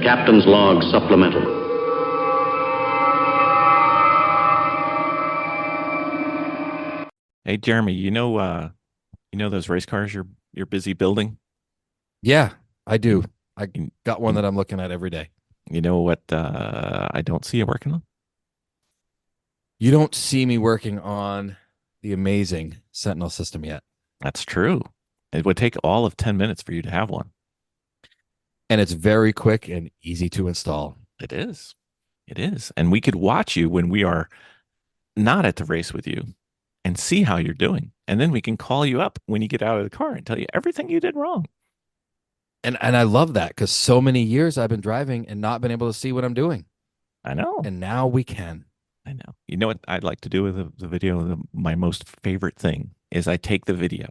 Captain's Log Supplemental. Hey Jeremy, those race cars you're busy building? Yeah, I do. I You, got one that I'm looking at every day. you know what I don't see you working on? You don't see me working on the amazing Sentinel system yet. That's true. It would take all of 10 minutes for you to have one. And it's very quick and easy to install. It is. It is. And we could watch you when we are not at the race with you and see how you're doing. And then we can call you up when you get out of the car and tell you everything you did wrong. And I love that because so many years I've been driving and not been able to see what I'm doing. I know. And now we can. I know. You know what I'd like to do with the video? My most favorite thing is I take the video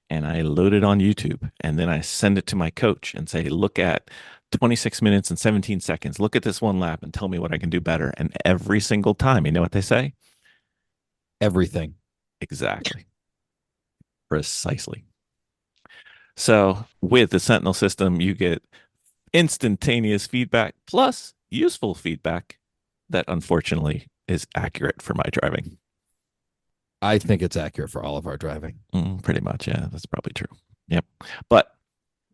and I load it on YouTube, and then I send it to my coach and say, look at 26 minutes and 17 seconds. Look at this one lap and tell me what I can do better. And every single time, you know what they say? Everything. Exactly. Precisely. So with the Sentinel system, you get instantaneous feedback plus useful feedback that unfortunately is accurate for my driving. I think it's accurate for all of our driving. Pretty much. Yeah, that's probably true. Yep. But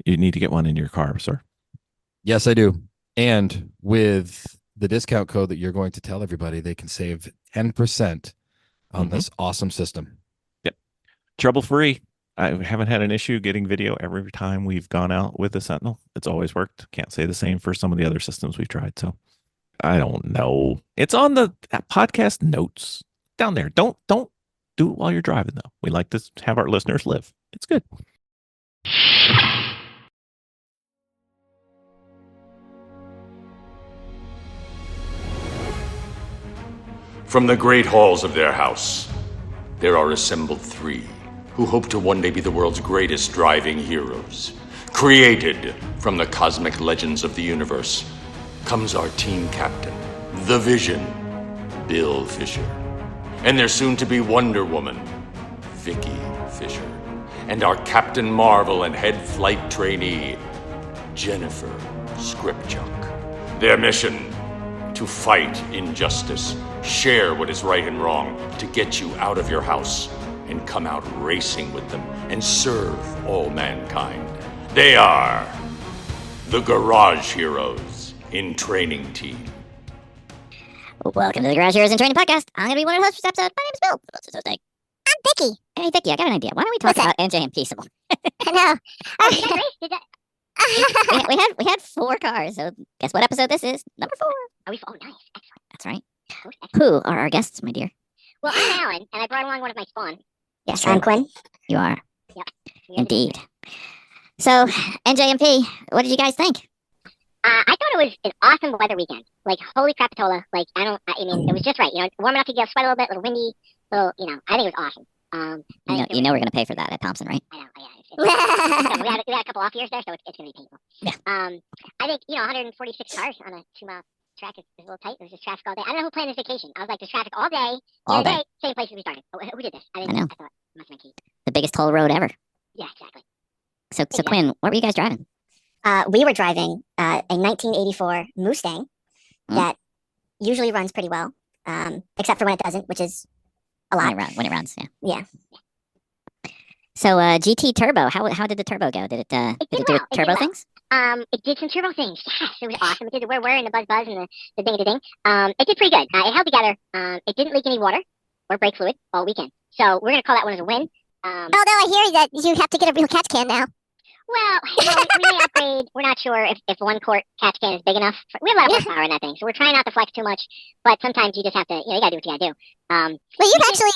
you need to get one in your car, sir. Yes, I do. And with the discount code that you're going to tell everybody, they can save 10% on this awesome system. Yep. Trouble-free. I haven't had an issue getting video every time we've gone out with the Sentinel. It's always worked. Can't say the same for some of the other systems we've tried. So I don't know. It's on the podcast notes down there. Don't do it while you're driving, though. We like to have our listeners live. It's good. From the great halls of their house, there are assembled three who hope to one day be the world's greatest driving heroes. Created from the cosmic legends of the universe comes our team captain, the Vision, Bill Fisher, and their soon-to-be Wonder Woman, Vicki Fisher, and our Captain Marvel and head flight trainee, Jennifer Skripchuk. Their mission: to fight injustice, share what is right and wrong, to get you out of your house and come out racing with them and serve all mankind. They are the Garage Heroes in Training Team. Welcome to the Garage Heroes in Training Podcast. I'm going to be one of the hosts for this episode. My name's Bill. What's his name? I'm Vicki. Hey, Vicki, I got an idea. Why don't we talk about NJMP some more? I know. we had 4 cars, so guess what episode this is? Number 4. Are we? Oh, nice. Excellent. That's right. Excellent. Who are our guests, my dear? Well, I'm Alan, and I brought along one of my spawn. Yes, I'm Quinn. You are. Yep. Indeed. So, NJMP, what did you guys think? I thought it was an awesome weather weekend. Like, holy crapatola. Like, I mean, it was just right. You know, warm enough to get a sweat a little bit, a little windy, I think it was awesome. You know we're going to pay for that at Thompson, right? I know, yeah. We had a couple off years there, so it's going to be painful. Yeah. I think, 146 cars on a 2-mile track is a little tight. It was just traffic all day. I don't know who planned this vacation. I was like, there's traffic all day. All day. Same place we started. Oh, who did this? I know. I thought it must have been Keith. The biggest toll road ever. Yeah, exactly. So Quinn, what were you guys driving? We were driving a 1984 MooStang that usually runs pretty well, except for when it doesn't, which is a lot. When it runs, yeah. Yeah. So GT Turbo, how did the turbo go? Did it do turbo things? It did some turbo things. Yes, it was awesome. It did the whir and the buzz and the ding. It did pretty good. It held together. It didn't leak any water or brake fluid all weekend. So we're gonna call that one as a win. Although I hear that you have to get a real catch can now. Well, we may upgrade. We're not sure if 1-quart catch can is big enough. We have a lot of horsepower in that thing, so we're trying not to flex too much. But sometimes you just have to, you gotta do what you gotta do. Well, you've actually,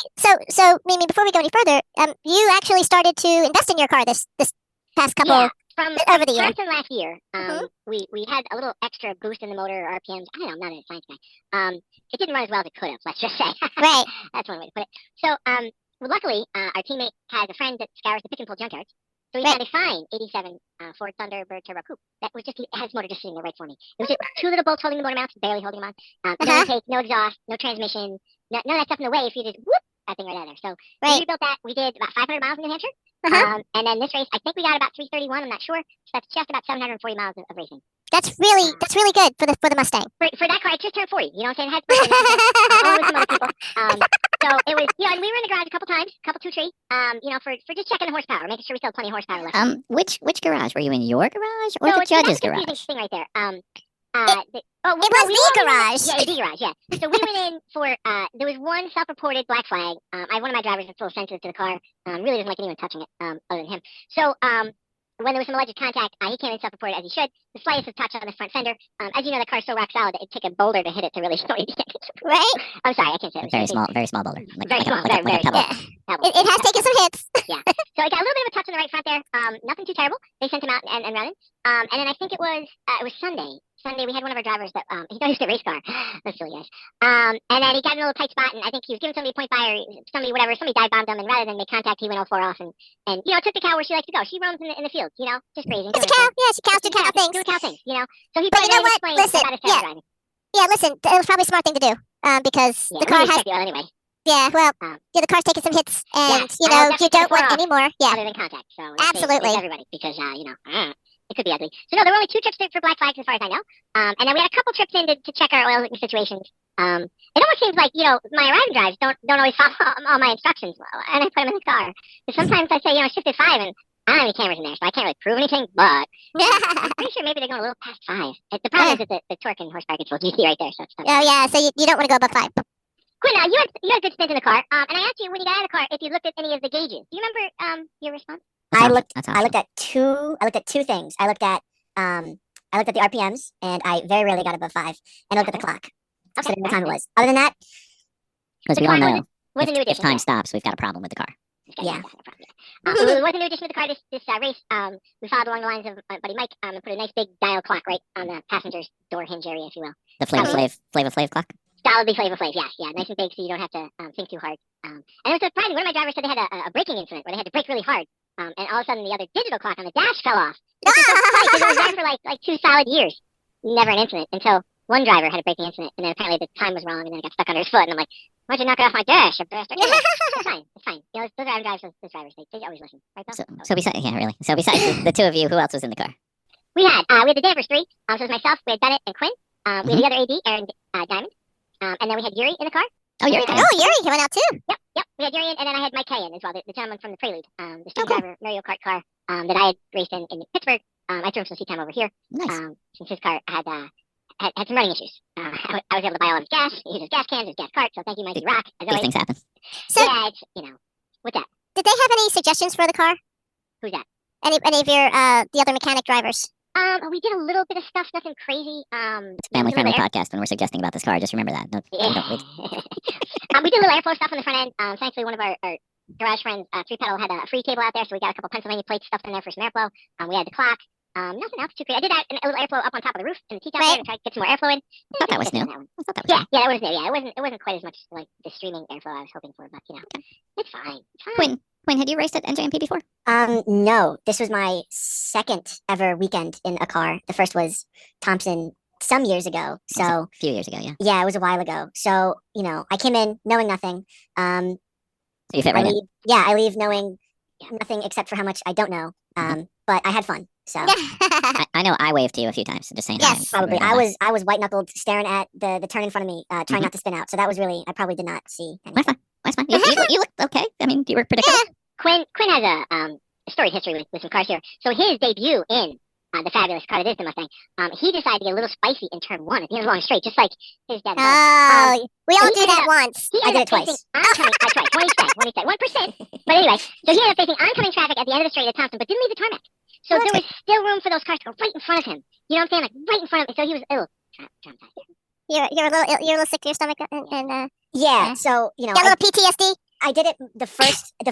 so Mimi, before we go any further, you actually started to invest in your car this past couple over the year. From last year, we had a little extra boost in the motor RPMs. I don't know, I'm not a science guy. It didn't run as well as it could have. Let's just say. Right. That's one way to put it. So, luckily, our teammate has a friend that scours the pitch and pull junkyards. So we had a fine 87 Ford Thunderbird Turbo Coupe. That was it had its motor just sitting there right for me. It was just 2 little bolts holding the motor mounts, barely holding them on. No intake, no exhaust, no transmission, none of that stuff in the way. If you just whoop, that thing right out of there. So Right. we rebuilt that. We did about 500 miles in New Hampshire. Uh-huh. And then this race, I think we got about 331. I'm not sure. So that's just about 740 miles of racing. That's really good for the Mustang. For that car, I just turned 40. You know what I'm saying? It had along with some other people. So it was, you know, and we were in the garage a couple times, two, three. You know, for just checking the horsepower, making sure we still have plenty of horsepower left. Which garage? Were you in your garage or the So judge's that's a confusing garage? thing right there. It was the garage. Yeah, the garage. Yeah. So we went in for. There was one self-reported black flag. One of my drivers is a little sensitive to the car. Really doesn't like anyone touching it, other than him. So when there was some alleged contact, he came in self-reported as he should. The slightest of touch on the front fender. As you know, the car's so rock solid that it took a boulder to hit it to really slow it down. Right? I'm sorry, I can't say it. Very small boulder. Very small, very like a pebble. Yeah. Pebble. It has taken some hits. Yeah. So it got a little bit of a touch on the right front there. Nothing too terrible. They sent him out and running. And then I think it was Sunday. Sunday we had one of our drivers that he used to race car. That's silly guys. And then he got in a little tight spot, and I think he was giving somebody a point by or somebody dive bombed him, and rather than make contact, he went 04 off and you know took the cow where she likes to go. She roams in the fields, you know, just grazing. It's a cow. Yeah, she cows do cow things. Do cow things, you know. So he But you know what? explained Listen, about his fair driving. Yeah, listen, it was probably a smart thing to do. Because Yeah, the car has. anyway. Yeah, well, Um, the car's taking some hits, and yeah, you I'll know you definitely don't want take any more. Yeah, Other than contact, so Absolutely. everybody because you know it could be ugly. So no, there were only 2 trips for black flags as far as I know. And then we had a couple trips in to check our oil leaking situations. It almost seems like, you know, my arriving drives don't always follow all my instructions, and I put them in the car. Because sometimes I say, you know, shift at 5, and I don't have any cameras in there, so I can't really prove anything. But I'm pretty sure maybe they're going a little past 5. The problem is that the torque and horsepower control GT right there. So it's Oh yeah, so you don't want to go above 5. Quinn, you had good spins in the car. And I asked you when you got out of the car if you looked at any of the gauges. Do you remember your response? That's I awesome. looked. That's I awesome. looked at two things. I looked at the RPMs, and I very rarely got above 5. And I looked at the clock. So Okay. what time it was. Other than that, Because The we all clock know was a new if addition. time stops, we've got a problem with the car. Yeah. It was a new addition to the car this race. We followed along the lines of my buddy Mike and put a nice big dial clock right on the passenger's door hinge area, if you will. The Flavor Flav clock. Solidly Flavor Flav, yeah, nice and big, so you don't have to think too hard. And it was surprising. One of my drivers said they had a braking incident where they had to brake really hard, and all of a sudden the other digital clock on the dash fell off. Which is so funny because it was there for like 2 solid years, never an incident until one driver had a braking incident, and then apparently the time was wrong, and then it got stuck under his foot, and I'm like, why'd you knock it off my dash, you bastard? Anyway, it's fine. You know, those drivers, those drivers, they always listen, right? Though? So besides, yeah, really. So besides the 2 of you, who else was in the car? We had the Danvers 3. So it was myself, we had Bennett and Quinn. We had the other AD, Aaron Diamond. And then we had Yuri in the car. Oh, Yuri. Yuri coming out too. Yep. We had Yuri in, and then I had Mike Kay in as well, the gentleman from the Prelude, the street driver Mario Kart car that I had raced in Pittsburgh. I threw him some seat time over here Nice. since his car had some running issues. I was able to buy all his gas, use his gas cans, his gas cart. So thank you, Mikey Rock. As These always. things happen. So Yeah, it's, you know, what's that? did they have any suggestions for the car? Who's that? Any of your the other mechanic drivers? We did a little bit of stuff, nothing crazy. It's a family-friendly podcast when we're suggesting about this car. Just remember that. No, We did a little airflow stuff on the front end. Thankfully, one of our garage friends, 3-pedal, had a free cable out there, so we got a couple Pennsylvania plates stuffed in there for some airflow. We had the clock. Nothing else too crazy. I did that a little airflow up on top of the roof and the teeth out there to try to get some more airflow in. I thought that was new. That one. I thought that was Yeah, that was new. Yeah, it wasn't quite as much like the streaming airflow I was hoping for, but you know, it's fine. It's fine. Quinn, had you raced at NJMP before? No. This was my second ever weekend in a car. The first was Thompson some years ago. So A few years ago, yeah. yeah, it was a while ago. So, you know, I came in knowing nothing. So you fit right in. I leave knowing nothing except for how much I don't know. But I had fun. So I know I waved to you a few times, so just saying. yes, probably. Remember I was white knuckled staring at the turn in front of me, trying not to spin out. So that was really, I probably did not see anything. That's fine. You look okay. I mean, you were predictable. Quinn has a storied history with some cars here. So his debut in the fabulous car that is the Mustang, he decided to get a little spicy in turn 1 at the end of the long straight, just like his dad. Oh, we all he do ended that up- once. He I ended did it up twice. facing oncoming, twice, one each side, 1%. But anyway, so he ended up facing oncoming traffic at the end of the straight at Thompson, but didn't leave the tarmac. So there was still room for those cars to go right in front of him. You know what I'm saying? Like right in front of him. So he was traumatized. You're a little sick to your stomach, and Yeah. So, you know, Oh, got a little PTSD. I did it the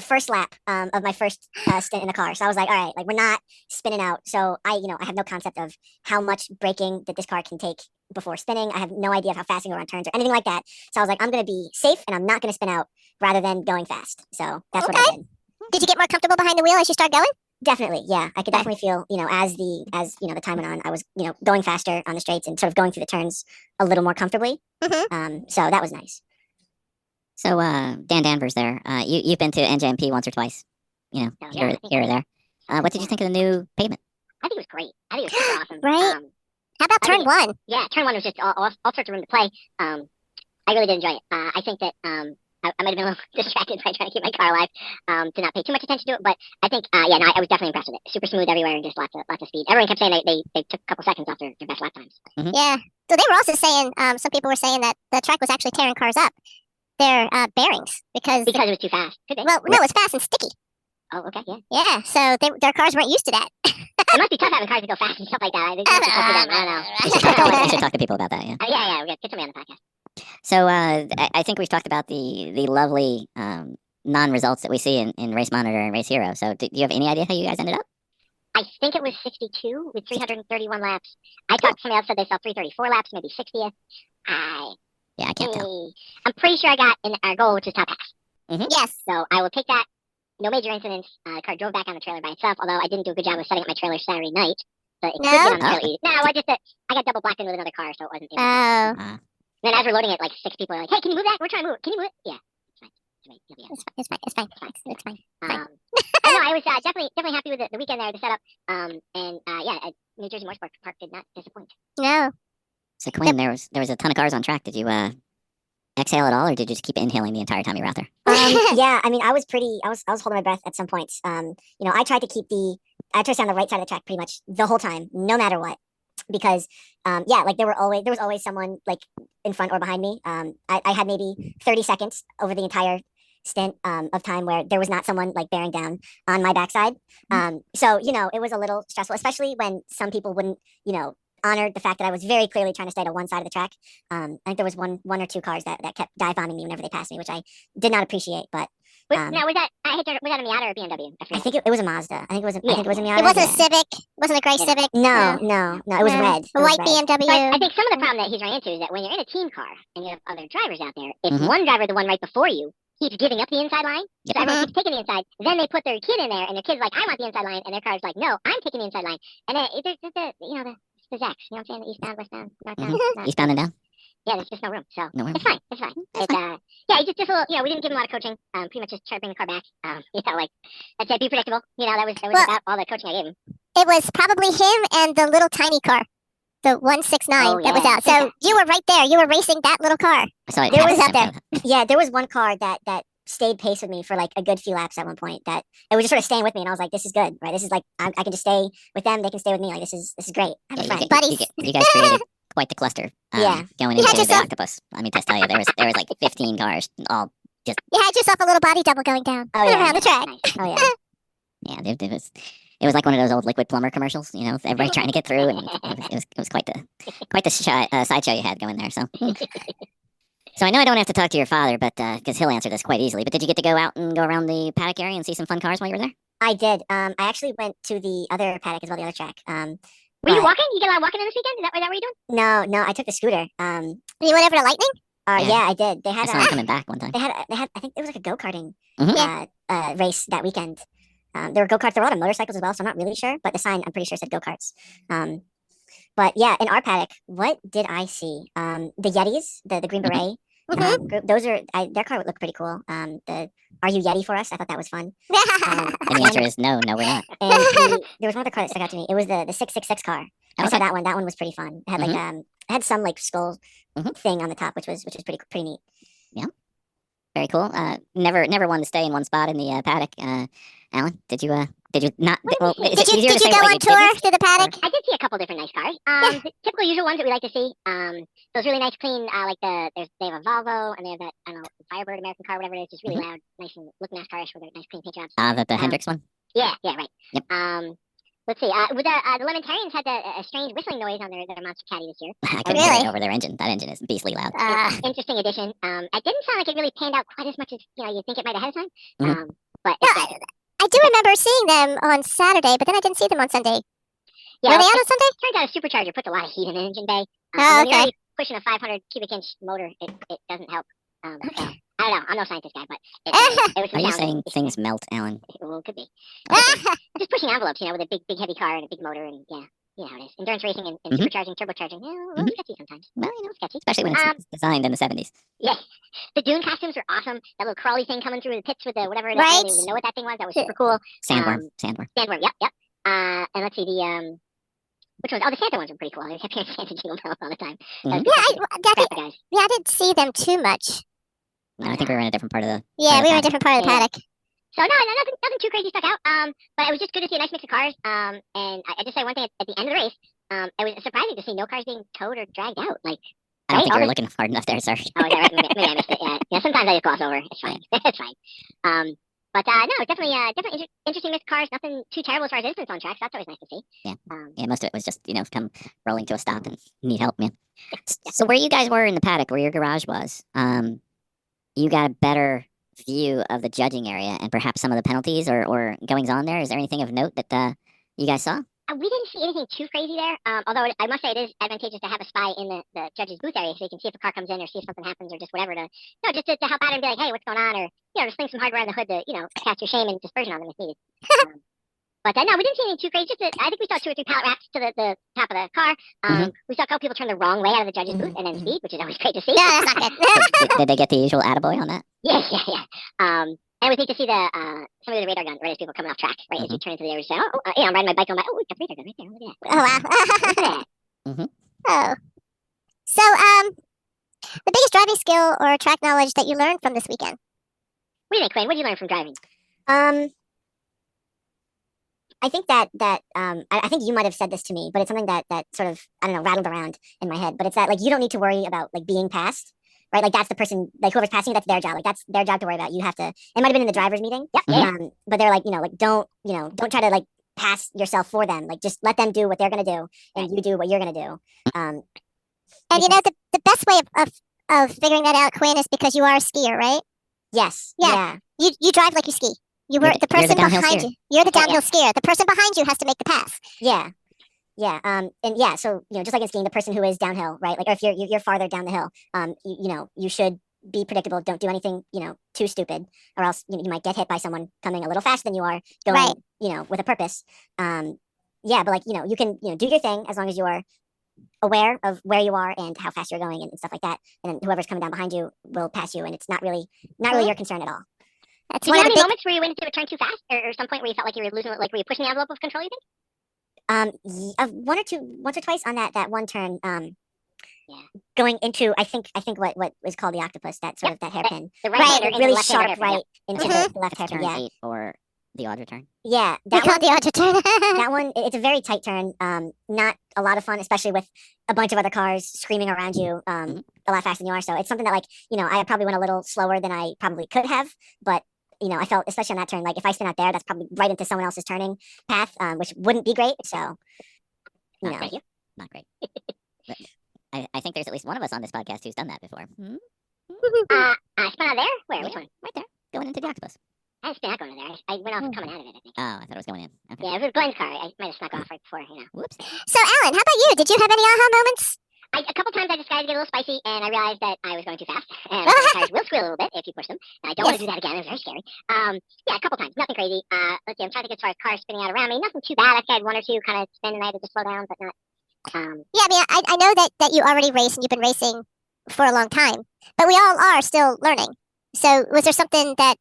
first lap of my first stint in the car. So I was like, all right, like we're not spinning out. So I have no concept of how much braking that this car can take before spinning. I have no idea of how fast I can go on turns or anything like that. So I was like, I'm going to be safe and I'm not going to spin out rather than going fast. So that's what I did. Did you get more comfortable behind the wheel as you start going? Definitely. Yeah. I could definitely feel, as the time went on, I was, going faster on the straights and sort of going through the turns a little more comfortably. Mm-hmm. So that was nice. So, Dan Danvers there. You've been to NJMP once or twice, you know, So, here, I think here or there. What did you think of the new pavement? I think it was great. I think it was super awesome. Right? How about I turn think one? Yeah, turn one was just all sorts of room to play. I really did enjoy it. I think that I might have been a little distracted by trying to keep my car alive, to not pay too much attention to it. But I think, I was definitely impressed with it. Super smooth everywhere and just lots of speed. Everyone kept saying they took a couple seconds off their best lap times. Yeah. So they were also saying, some people were saying that the track was actually tearing cars up, their bearings, because Because it was too fast. Could be. well, no, it's fast and sticky. Oh, okay, yeah. Yeah. So their cars weren't used to that. It must be tough having cars that go fast and stuff like that. I think it must be tough for them. I don't know. We should talk to people about that, yeah. Yeah, we'll get somebody on the podcast. So, I think we've talked about the lovely non-results that we see in Race Monitor and Race Hero. So, do you have any idea how you guys ended up? I think it was 62 with 331 laps. I thought somebody else said they saw 334 laps, maybe 60th. Yeah, I can't tell. I'm pretty sure I got in our goal, which is top half. Yes. So I will take that. No major incidents. The car drove back on the trailer by itself, although I didn't do a good job of setting up my trailer Saturday night. So it could get on the trailer easy. No, I got double blacked in with another car, so it wasn't. Oh. Then as we're loading it, like 6 people are like, "Hey, can you move that? We're trying to move it. Can you move it?" Yeah, it's fine. You'll be It's fine. It's fine. It's fine. no, I was definitely happy with the weekend there, the setup. New Jersey Motorsport Park did not disappoint. No. So, Quinn, there was a ton of cars on track. Did you exhale at all, or did you just keep inhaling the entire time you were out there? Yeah, I mean, I was holding my breath at some points. I tried to stay on the right side of the track pretty much the whole time, no matter what, because, like there was always someone like in front or behind me. I had maybe 30 seconds over the entire stint of time where there was not someone like bearing down on my backside. So it was a little stressful, especially when some people wouldn't, honored the fact that I was very clearly trying to stay to one side of the track. I think there was one or two cars that kept dive bombing me whenever they passed me, which I did not appreciate. But Now was that was that a Miata or a BMW? I think it was a Mazda. I think it was a Miata. It wasn't a yeah. Civic. Wasn't a gray Civic. No, it was No. red. A white BMW. So I think some of the problem that he's running into is that when you're in a team car and you have other drivers out there, if Mhm. one driver, the one right before you, keeps giving up the inside line, so everyone keeps taking the inside, then they put their kid in there, and their kid's like, "I want the inside line," and their car's like, "No, I'm taking the inside line," and then there's the Zax, you know what I'm saying? The eastbound, westbound, northbound. Eastbound and down? Yeah, there's just no room. So No room. it's fine. It's fine. It's just a little. We didn't give him a lot of coaching. Pretty much just try to bring the car back. Like I said, be predictable. That was Well- about all the coaching I gave him. It was probably him and the little tiny car, the 169 that was yeah. out. So you were right there. You were racing that little car. So There was out there. Yeah, there was one car that stayed pace with me for like a good few laps at one point. That it was just sort of staying with me, and I was like, "This is good, right? This is like I can just stay with them. They can stay with me. Like this is great. I have a friend." Buddies. You guys created quite the cluster. Yeah. Going You had into the yourself- octopus. I mean, just tell you, there was like 15 cars, all You had yourself a little body double going down Oh, yeah. around the track. Nice. Oh yeah. yeah. It was like one of those old liquid plumber commercials. Everybody trying to get through, and it was quite the sideshow you had going there. So. So I know I don't have to talk to your father, but because he'll answer this quite easily. But did you get to go out and go around the paddock area and see some fun cars while you were there? I did. I actually went to the other paddock as well, the other track. Were you but- walking? You get a lot of walking in this weekend? Is that what you doing? No, I took the scooter. You went over to Lightning? Yeah. Yeah, I did. They I had saw him coming back one time. they had I think it was like a go-karting Mhm. race that weekend. There were go-karts. There were a lot of motorcycles as well, so I'm not really sure. But the sign, I'm pretty sure, said go-karts. But yeah, in our paddock, what did I see? The Yetis, the Green Beret. Group, those are their car would look pretty cool. The Are You Yeti for us? I thought that was fun. And the answer is no, we're not. And there was one other car that stuck out to me. It was the 666 car. I saw that one. That one was pretty fun. It had like it had some like skull thing on the top, which was pretty neat. Very cool. Never wanted to stay in one spot in the paddock. Alan, did you not? Well, is Did it you easier to say go what on you tour didn't? through the paddock? I did see a couple different nice cars. The typical usual ones that we like to see. Those really nice, clean, they have a Volvo and they have that, I don't know, Firebird American car, whatever it is, just really loud, nice and look NASCAR-ish with their nice clean paint jobs. The Hendrix one. Yeah, right. Yep. Let's see. With the Lementarians had a strange whistling noise on their monster caddy this year. I couldn't Really? hear it over their engine. That engine is beastly loud. Interesting addition. It didn't sound like it really panned out quite as much as you think it might ahead of time. Mhm. But Yeah, I do remember seeing them on Saturday, but then I didn't see them on Sunday. yeah, Were they out on Sunday? turns out a supercharger puts a lot of heat in an engine bay. Oh, When you're okay. already pushing a 500 cubic inch motor, it doesn't help. So, I don't know. I'm no scientist guy, but it was Are you saying challenging. things melt, Alan? Well, it could be. Just pushing envelopes, with a big heavy car and a big motor, and yeah. you know how it is. Endurance racing and Mhm. supercharging, turbocharging. Yeah, a little Mhm. sketchy sometimes. Well, A little sketchy. especially when it's designed in the 70s. Yeah. The dune costumes were awesome. That little crawly thing coming through the pits with the whatever. I Right. don't even know what that thing was. That was super cool. Sandworm. Sandworm. Sandworm. Yep. And let's see the which ones? Oh, the Santa ones were pretty cool. I kept hearing Santa jingle bells all the time. Mhm. Guys. I didn't see them too much. No, I think we were in a different part of the. Yeah, Right, we were in a paddock. different part of the Yeah. paddock. So no, nothing too crazy stuck out. But it was just good to see a nice mix of cars. And I just say one thing at the end of the race. It was surprising to see no cars being towed or dragged out. Like, I don't right? think All you were the- looking hard enough there, sir. Oh, is that right? Maybe I missed it. Yeah, sometimes I just gloss over. It's fine. It's fine. But no, definitely interesting mix of cars. Nothing too terrible as far as incidents on tracks. That's always nice to see. Yeah. Um, Yeah, most of it was just, come rolling to a stop and need help, man. So where you guys were in the paddock, where your garage was, you got a better view of the judging area and perhaps some of the penalties or goings on there. Is there anything of note that you guys saw? We didn't see anything too crazy there. Although I must say it is advantageous to have a spy in the judge's booth area so you can see if a car comes in or see if something happens or just whatever just to help out and be like, hey, what's going on? Or, just sling some hardware on the hood to, cast your shame and dispersion on them if needed. But no, we didn't see anything too crazy. I think we saw 2 or 3 pallet wraps to the top of the car. We saw a couple people turn the wrong way out of the judge's booth and then speed, which is always great to see. Yeah, that's not good. Did they get the usual attaboy on that? Yeah. And it was neat to see some of the radar gun people coming off track, right? As you turn into the area, say, I'm riding my bike on my, oh, we got the radar gun right there. Look at that. Oh wow. Look at that. Oh. So the biggest driving skill or track knowledge that you learned from this weekend? What do you think, Quinn? What did you learn from driving? I think that I think you might have said this to me, but it's something that sort of, I don't know, rattled around in my head. But it's that, like, you don't need to worry about, like, being passed, right? Like, that's the person, like, whoever's passing you, that's their job. Like, that's their job to worry about. You have to. It might have been in the driver's meeting. Yep. Yeah. But they're like, don't try to, like, pass yourself for them. Like, just let them do what they're gonna do, and you do what you're gonna do. And the best way of figuring that out, Quinn, is because you are a skier, right? Yes. Yeah. You drive like you ski. You were You're the the person downhill behind skier. you. You're the Yeah, downhill skier. The person behind you has to make the pass. Yeah. And yeah, so just like in skiing, the person who is downhill, right? Like, or if you're farther down the hill, you should be predictable. Don't do anything, too stupid, or else you might get hit by someone coming a little faster than you are, going, Right. With a purpose. Yeah, but, like, you can, do your thing as long as you are aware of where you are and how fast you're going and stuff like that. And then whoever's coming down behind you will pass you, and it's not really your concern at all. That's Did one you of have the any big. moments where you went into a turn too fast, or some point where you felt like you were losing, like, were you pushing the envelope of control? You think? Once or twice on that one turn. Yeah. Going into, I think what was called the octopus, that sort of that hairpin. The Right, hander into the Really left-hander sharp hairpin, yeah. right into Mhm. the left It's hairpin. turn Yeah. 8 or the Audra turn. Yeah. We That called one, the auto turn. that one, it's a very tight turn. Not a lot of fun, especially with a bunch of other cars screaming around you, Mhm. a lot faster than you are. So it's something that, like, I probably went a little slower than I probably could have, but I felt, especially on that turn, like, if I spin out there, that's probably right into someone else's turning path, which wouldn't be great. So, Not Thank great. you. Not great. But I think there's at least one of us on this podcast who's done that before. I spun out there? Where? Which Yeah. one? Right there, going into the octopus. I didn't spin out going in there. I went off coming out of it, I think. Oh, I thought it was going in. Okay. Yeah, it was Glenn's car. I might have snuck off right before, Whoops. So, Alan, how about you? Did you have any aha moments? A couple times I decided to get a little spicy, and I realized that I was going too fast. And the tires will squeal a little bit if you push them. And I don't want to do that again. It was very scary. Yeah, a couple times. Nothing crazy. Let's see. I'm trying to think as far as cars spinning out around me. Nothing too bad. I think I had 1 or 2 kind of spin, and I had to just slow down, but not. Yeah, I mean, I know that you already race and you've been racing for a long time, but we all are still learning. So, was there something that?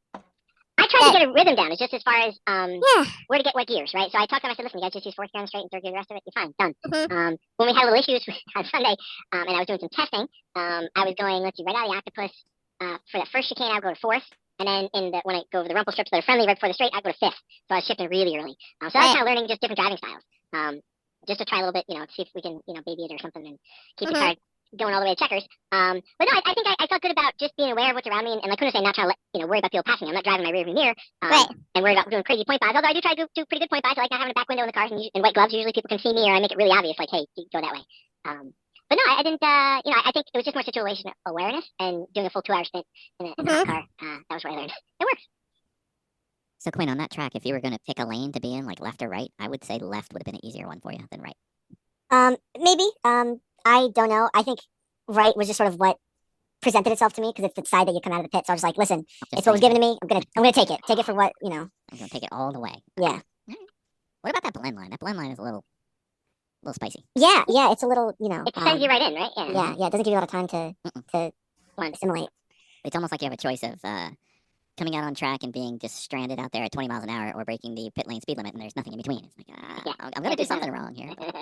I tried to get a rhythm down. It's just as far as Yeah. where to get what gears, right? So I talked to them. I said, listen, you guys just use 4th gear on the straight and 3rd gear the rest of it. You're fine. Done. Mhm. When we had a little issues on Sunday, and I was doing some testing, I was going, let's see, right out of the octopus. For the first chicane, I would go to 4th. And then when I go over the rumple strips that are friendly right before the straight, I go to 5th. So I was shifting really early. So I was kind of learning just different driving styles. Just to try a little bit, see if we can, baby it or something and keep the car going all the way to checkers. But no, I think I felt good about just being aware of what's around me, and like Kuna say, not trying to worry about people passing me. I'm not driving my rearview mirror, Right. and worried about doing crazy point buys. Although I do try to do pretty good point buys. I like not having a back window in the cars and white gloves. Usually people can see me, or I make it really obvious, like, hey, go that way. But no, I didn't. I think it was just more situation awareness and doing a full 2-hour stint in a hot car. That was what I learned. It works. So Quinn, on that track, if you were going to pick a lane to be in, like left or right, I would say left would have been an easier one for you than right. Maybe. I don't know. I think right was just sort of what presented itself to me, because it's the side that you come out of the pit. So I was like, listen, Just it's what was saying. given to me. I'm gonna take it. Take it for what. I'm going to take it all the way. Yeah. What about that blend line? That blend line is a little little spicy. Yeah, it's a little, It sends you right in, right? Yeah. Yeah, it doesn't give you a lot of time to assimilate. It's almost like you have a choice of coming out on track and being just stranded out there at 20 miles an hour or breaking the pit lane speed limit, and there's nothing in between. It's like, Yeah. I'm going to do something wrong here. But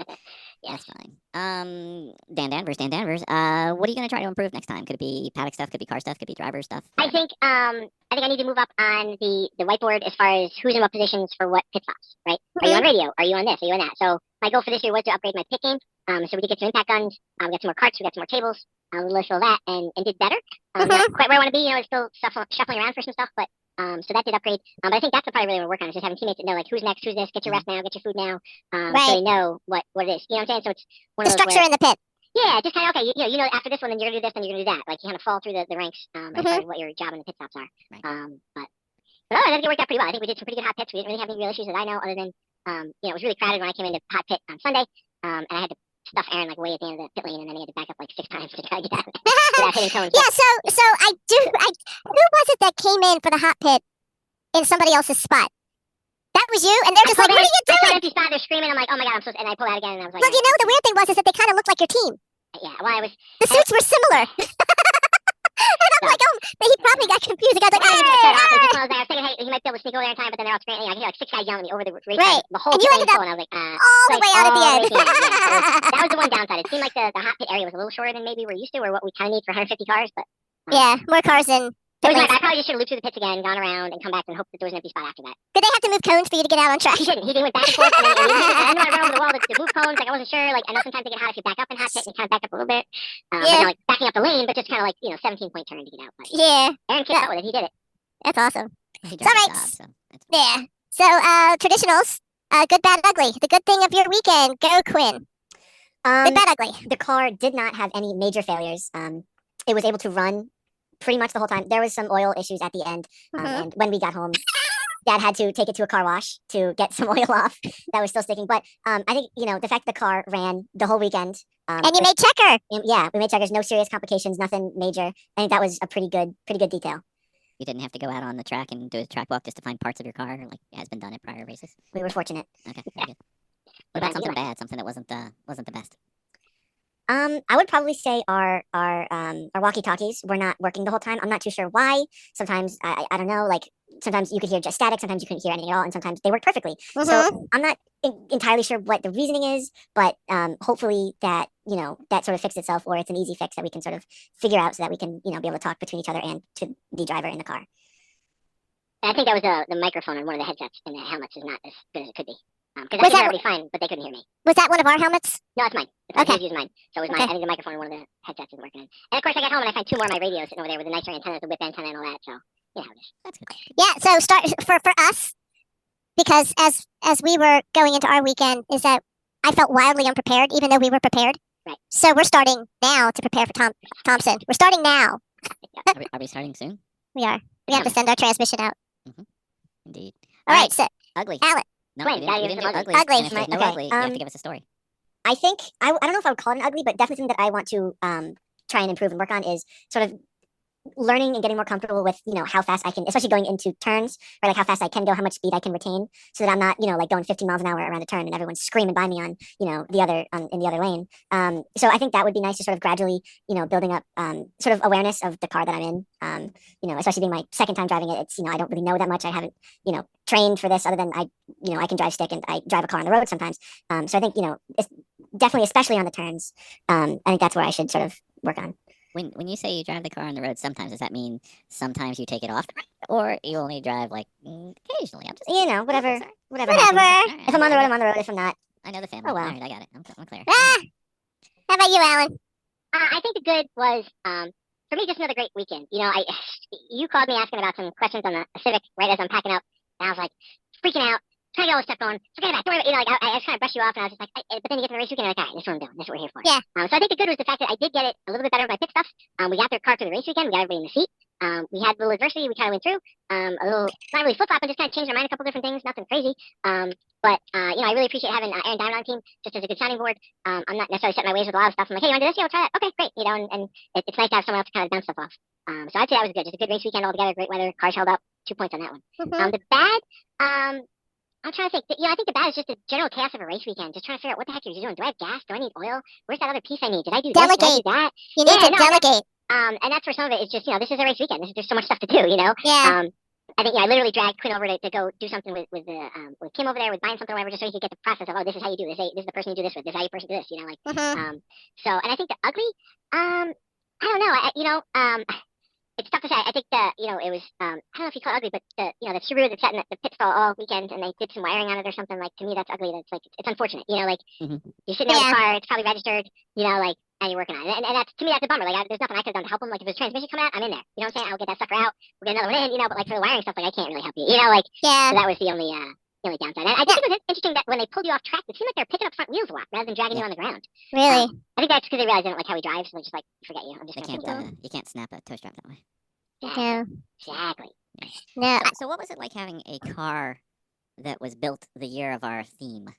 Yeah. that's fine. Dan Danvers. What are you going to try to improve next time? Could it be paddock stuff? Could it be car stuff? Could it be driver stuff? I think I need to move up on the whiteboard as far as who's in what positions for what pit stops, right? Are you on radio? Are you on this? Are you on that? So my goal for this year was to upgrade my pit game. So we did get some impact guns, we got some more carts, we got some more tables, we listed all that and did better. Not quite where I want to be, it's still shuffling around for some stuff, but so that did upgrade. But I think that's what probably really want to work on is just having teammates that know like who's next, who's this, get your rest now, get your food now. So they know what it is. You know what I'm saying? So it's one The of those structure in the pit. yeah, just kind of okay. You know, after this one, then you're gonna do this, then you're gonna do that. Like you kind of fall through the ranks as far as what your job in the pit stops are. Right. But I think it worked out pretty well. I think we did some pretty good hot pits. We didn't really have any real issues that I know, other than it was really crowded when I came into hot pit on Sunday, and I had to stuff Aaron like way at the end of the pit lane, and then he had to back up like 6 times to try to get out without hitting cones. Yeah, so who was it that came in for the hot pit in somebody else's spot? That was you, and they're just like, what are you I saw doing? an empty spot. They're screaming. I'm like, oh my god, I'm supposed. And I pull out again, and I was like, Well, the weird thing was is that they kind of looked like your team. yeah. Well, I was. The suits were similar. And I'm like, oh, but he probably got confused. The guy's like, I hey, was thinking, hey, he might be able to sneak over there in time, but then they're all screaming. I could hear like 6 guys yelling at me over the race. Right. The whole And you thing ended up full, and I was like, all the way out at the end. That was the one downside. It seemed like the hot pit area was a little shorter than maybe we're used to, or what we kind of need for 150 cars. But Yeah, more cars than it was pit nice. lanes. I probably just should have looped through the pits again, gone around, and come back and hope that there was an empty spot after that. Did they have to move cones for you to get out on track? He didn't. He went back and forth, and then I knew I ran over the wall to move cones. Like I wasn't sure. Like I know sometimes they get hot if you back up in hot pit, and you kind of back up a little bit. But Yeah. not like backing up the lane, but just kind of like 17-point turn to get out. But Yeah, Aaron kicked out with it. He did it. that's awesome. He It's does all his right. job, so it's Yeah. So, traditionals, good, bad, ugly. The good thing of your weekend. Go, Quinn. Good, bad, ugly. The car did not have any major failures. It was able to run pretty much the whole time. There was some oil issues at the end, and when we got home, Dad had to take it to a car wash to get some oil off that was still sticking. But I think the fact the car ran the whole weekend. And you made checker. Yeah, we made checkers. No serious complications. Nothing major. I think that was a pretty good detail. You didn't have to go out on the track and do a track walk just to find parts of your car, like has been done at prior races. We were fortunate. Okay, very good. What about something bad? Something that wasn't the best. I would probably say our walkie-talkies were not working the whole time. I'm not too sure why. Sometimes I don't know. Like sometimes you could hear just static. Sometimes you couldn't hear anything at all, and sometimes they worked perfectly. So I'm not entirely sure what the reasoning is, but hopefully that that sort of fixed itself, or it's an easy fix that we can sort of figure out so that we can be able to talk between each other and to the driver in the car. I think that was the microphone on one of the headsets in the helmets is not as good as it could be. Because Was I that think that would be fine, but they couldn't hear me. Was that one of our helmets? No, it's mine. Okay. He used mine. So it was mine. Okay. I think the microphone on one of the headsets isn't working. And of course, I got home and I find 2 more of my radios sitting over there with a nicer antenna, the whip antenna and all that. So, That's good. Yeah. So start for us, because as we were going into our weekend, is that I felt wildly unprepared, even though we were prepared. Right. So we're starting now to prepare for Thompson. We're starting now. Are we starting soon? We are. We have to send our transmission out. Indeed. All right. So Ugly. Alan. No, Wait, we gotta didn't give do us some ugly. ugly. And if there's no Okay, ugly, you have to give us a story. I think I don't know if I would call it an ugly, but definitely something that I want to try and improve and work on is sort of learning and getting more comfortable with how fast I can, especially going into turns, or like how fast I can go, how much speed I can retain, so that I'm not like going 15 miles an hour around a turn and everyone's screaming by me on the other in the other lane. So I think that would be nice to sort of gradually building up sort of awareness of the car that I'm in. Especially being my second time driving it, it's I don't really know that much. I haven't trained for this other than I can drive stick and I drive a car on the road sometimes. So I think it's definitely, especially on the turns, I think that's where I should sort of work on. When you say you drive the car on the road, sometimes does that mean sometimes you take it off, or you only drive like occasionally? I'm just Whatever. Sorry. Whatever. Whatever. happens. All right, If I'm on the road, I I'm on the road. If I'm not, know the family. Oh, well. All right, I got it. I'm clear. how about you, Alan? I think the good was, for me, just another great weekend. You called me asking about some questions on the Civic right as I'm packing up, and I was like freaking out, trying to get all this stuff going. Forget about it. Don't worry about it. I just kind of brushed you off, and I was just like, but then you get to the race weekend, and you're like, all right, this is what I'm doing. This is what we're here for. Yeah. So I think the good was the fact that I did get it a little bit better with my pit stuff. We got their car through the race weekend. We got everybody in the seat. We had a little adversity. We kind of went through a little, not really flip flop, but just kind of changed our mind a couple different things. Nothing crazy. But I really appreciate having Aaron Diamond on the team just as a good sounding board. I'm not necessarily setting my ways with a lot of stuff. I'm like, hey, you want to do this? Yeah, we'll try that. Okay, great. And it's nice to have someone else to kind of bounce stuff off. So I'd say that was good. Just a good race weekend altogether. Great weather. Cars held up. 2 points on that one. The bad, I'm trying to think. I think the bad is just the general chaos of a race weekend. Just trying to figure out what the heck you're doing. Do I have gas? Do I need oil? Where's that other piece I need? Did I do this? Did I do Delegate. that? You need Yeah, to no, I know. delegate. And that's where some of it is just, this is a race weekend. There's so much stuff to do, Yeah. I think, I literally dragged Quinn over to go do something with Kim over there with buying something or whatever, just so he could get the process of, oh, this is how you do this. Hey, this is the person you do this with. This is how you person do this, Mhm. So, and I think the ugly, I don't know. It's tough to say. I think that, it was, I don't know if you call it ugly, but the Subaru that sat in the pit stall all weekend and they did some wiring on it or something, like, to me, that's ugly. That's like, it's unfortunate, Mhm. you're sitting there with Yeah. the car, it's probably registered, and you're working on it. And that's, to me, that's a bummer. Like, there's nothing I could have done to help him. Like, if there's transmission coming out, I'm in there. You know what I'm saying? I'll get that sucker out. We'll get another one in, but like for the wiring stuff, like, I can't really help you, Yeah. so that was the only downside. And I think it was interesting that when they pulled you off track, it seemed like they were picking up front wheels a lot rather than dragging you on the ground. Really. I think that's because they realized they don't like how he drives, so they're just like, forget you. I'm just They going to can't. You can't snap a toe strap that way. Yeah. Exactly. No. So what was it like having a car that was built the year of our theme?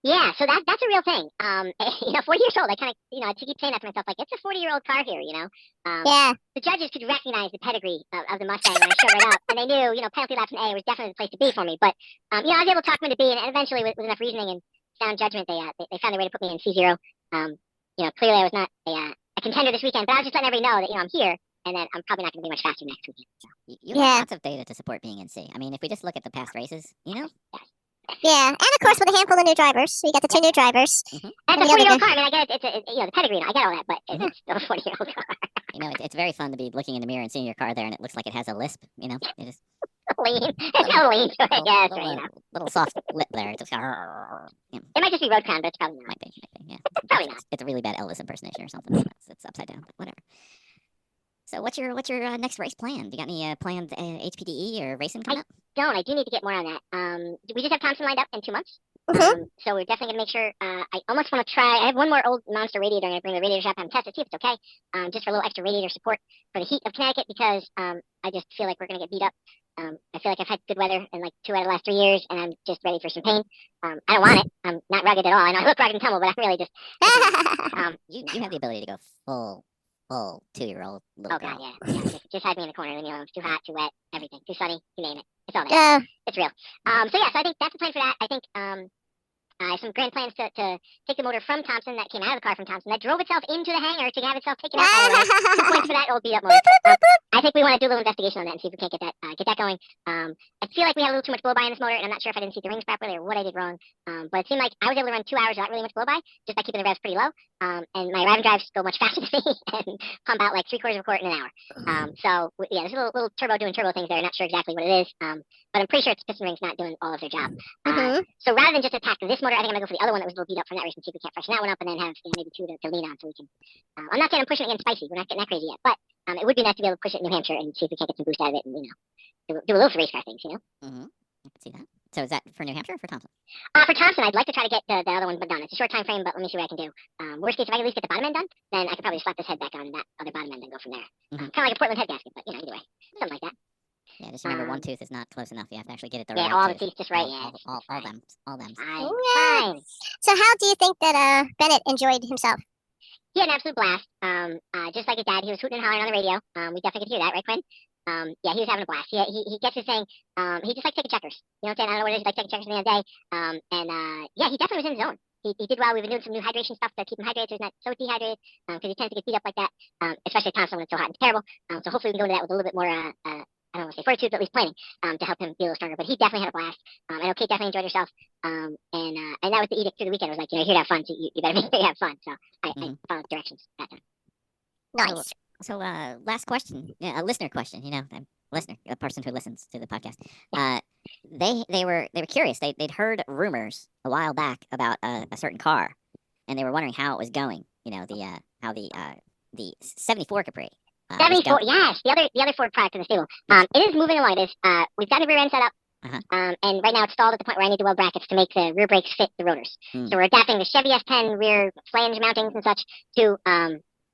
Yeah, so that's a real thing. 40 years old, I kind of, I keep saying that to myself, like, it's a 40-year-old car here, Yeah. The judges could recognize the pedigree of the Mustang when I showed it up, and they knew, penalty laps in A was definitely the place to be for me. But, I was able to talk them into B, and eventually, with enough reasoning and sound judgment, they found their way to put me in C0. Clearly I was not a contender this weekend, but I was just letting everybody know that, I'm here, and that I'm probably not going to be much faster next weekend. So. You Yeah. have lots of data to support being in C. I mean, if we just look at the past races, Yeah. And of course, with a handful of new drivers. So you got the 2 new drivers. That's And a the other 40-year-old guy. car. I mean, I get it. It's the pedigree. I get all that, but it's still a 40-year-old car. it's very fun to be looking in the mirror and seeing your car there, and it looks like it has a lisp. You just Lean. It's so lean to it. Yeah, that's right. little soft lip there. It just It might just be road crown, but it's probably not. might be. Yeah. Probably not. It's a really bad Elvis impersonation or something. It's upside down, but whatever. So what's your next race plan? Do you got any planned HPDE or racing coming up? I do need to get more on that. We just have Thompson lined up in 2 months. Mhm. So we're definitely going to make sure, I almost want to try, I have one more old monster radiator. I'm going to bring the radiator shop and test it, see if it's okay. Just for a little extra radiator support for the heat of Connecticut, because I just feel like we're going to get beat up. I feel like I've had good weather in like 2 out of the last 3 years, and I'm just ready for some pain. I don't want it. I'm not rugged at all. I know I look rugged and tumble, but I'm really just, You have the ability to go full 2-year-old little oh God, girl. yeah. Just had me in the corner, leave me alone. It's too hot, too wet, everything, too sunny, you name it. It's all there. Yeah. It's real. So I think that's the plan for that. I think I have some grand plans to take the motor from Thompson that came out of the car from Thompson that drove itself into the hangar to have itself taken out. By the way. 2 points for that old beat up motor. I think we want to do a little investigation on that and see if we can't get that going. I feel like we had a little too much blow by in this motor, and I'm not sure if I didn't see the rings properly or what I did wrong. But it seemed like I was able to run 2 hours without really much blow by just by keeping the revs pretty low. And my ride and drives go much faster than me and pump out like 3/4 of a quart in an hour. There's a little turbo doing turbo things there. Not sure exactly what it is. But I'm pretty sure it's piston rings not doing all of their job. Mhm. So rather than just attack this motor, I think I'm gonna go for the other one that was a little beat up from that race and see if we can't freshen that one up, and then have maybe 2 to lean on so we can. I'm not saying I'm pushing it against spicy. We're not getting that crazy yet, but it would be nice to be able to push it in New Hampshire and see if we can't get some boost out of it, and do a little for race car things. Mm-hmm. I can see that. So is that for New Hampshire or for Thompson? For Thompson, I'd like to try to get the other one done. It's a short time frame, but let me see what I can do. Worst case, if I can at least get the bottom end done, then I could probably slap this head back on that other bottom end and go from there. Mhm. Kind of like a Portland head gasket, but either way, something like that. Yeah, just remember one tooth is not close enough. You have to actually get it the Yeah, right all the tooth. teeth just right. All them. Fine. Yeah. Fine. So how do you think that Bennett enjoyed himself? He had an absolute blast. Just like his dad, he was hooting and hollering on the radio. We definitely could hear that, right, Quinn? He was having a blast. He gets his thing. He just likes taking checkers. You know what I'm saying? I don't know what it is. He likes taking checkers at the end of the day. He definitely was in his zone. He did well. We've been doing some new hydration stuff to keep him hydrated so he's not so dehydrated, because he tends to get beat up like that, especially at Thompson when it's so hot and terrible. So hopefully we can go into that with a little bit more, I don't want to say fortitude, but at least planning, to help him be a little stronger. But he definitely had a blast. I know Kate definitely enjoyed herself. And that was the edict through the weekend. It was like, you're here to have fun, so you better make sure you have fun. So I followed directions that time. Nice. So last question, a listener question. A person who listens to the podcast. They were curious. They'd heard rumors a while back about a certain car, and they were wondering how it was going. How the 74 Capri. 74, yes, the other Ford product in the stable. It is moving along. We've got the rear end set up, and right now it's stalled at the point where I need to weld brackets to make the rear brakes fit the rotors. So we're adapting the Chevy S10 rear flange mountings and such to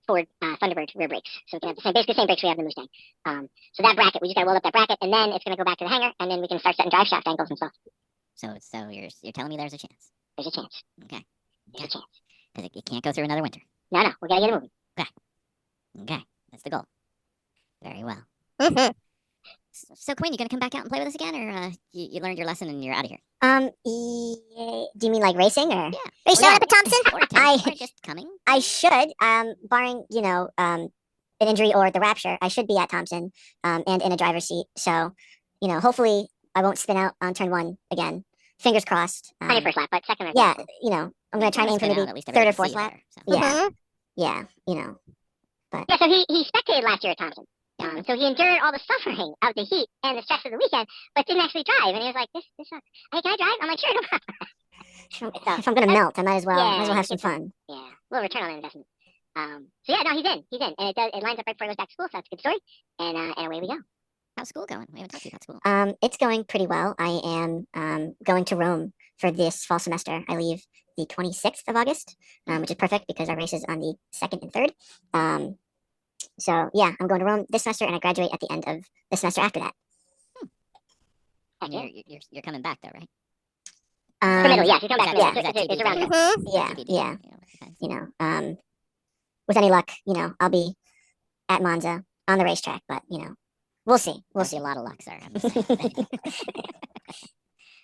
Ford Thunderbird rear brakes. So we can have basically the same brakes we have in the MooStang. So that bracket, we just got to weld up that bracket, and then it's going to go back to the hangar, and then we can start setting drive shaft angles and stuff. So you're telling me there's a chance? There's a chance. Okay. There's a chance. Because it can't go through another winter. No, we got to get it moving. Okay. That's the goal. Very well. Mhm. So Quinn, you gonna come back out and play with us again, or you learned your lesson and you're out of here? Do you mean like racing or? Yeah. Are you Well, showing yeah. up at Thompson? Or a I- or just coming? I should, barring an injury or the rapture, I should be at Thompson, and in a driver's seat. So, hopefully I won't spin out on turn 1 again. Fingers crossed. On your first lap, but second or Yeah, third. I'm gonna try and aim for maybe at least third or everybody fourth can see lap. there, so. Yeah, Mhm. yeah, Yeah, so he spectated last year at Thompson. So he endured all the suffering of the heat and the stress of the weekend, but didn't actually drive. And he was like, "This sucks. Hey, can I drive?" I'm like, "Sure, no problem." if I'm gonna melt, I might as well have some it's a- fun. Yeah, little return on investment. So yeah, no, he's in, and it lines up right before he goes back to school, so that's a good story. And away we go. How's school going? We haven't talked to you about school. It's going pretty well. I am going to Rome for this fall semester. I leave the 26th of August, which is perfect because our race is on the 2nd and 3rd. So yeah, I'm going to Rome this semester, and I graduate at the end of the semester after that. And you're coming back though, right? For middle, yes, he's coming back. yeah, For middle. It's TBD? around. Mhm. Yeah, TBD, yeah. You know, it depends. With any luck, I'll be at Monza on the racetrack, but we'll see. We'll Must see. be a lot of luck, sir. I'm just saying.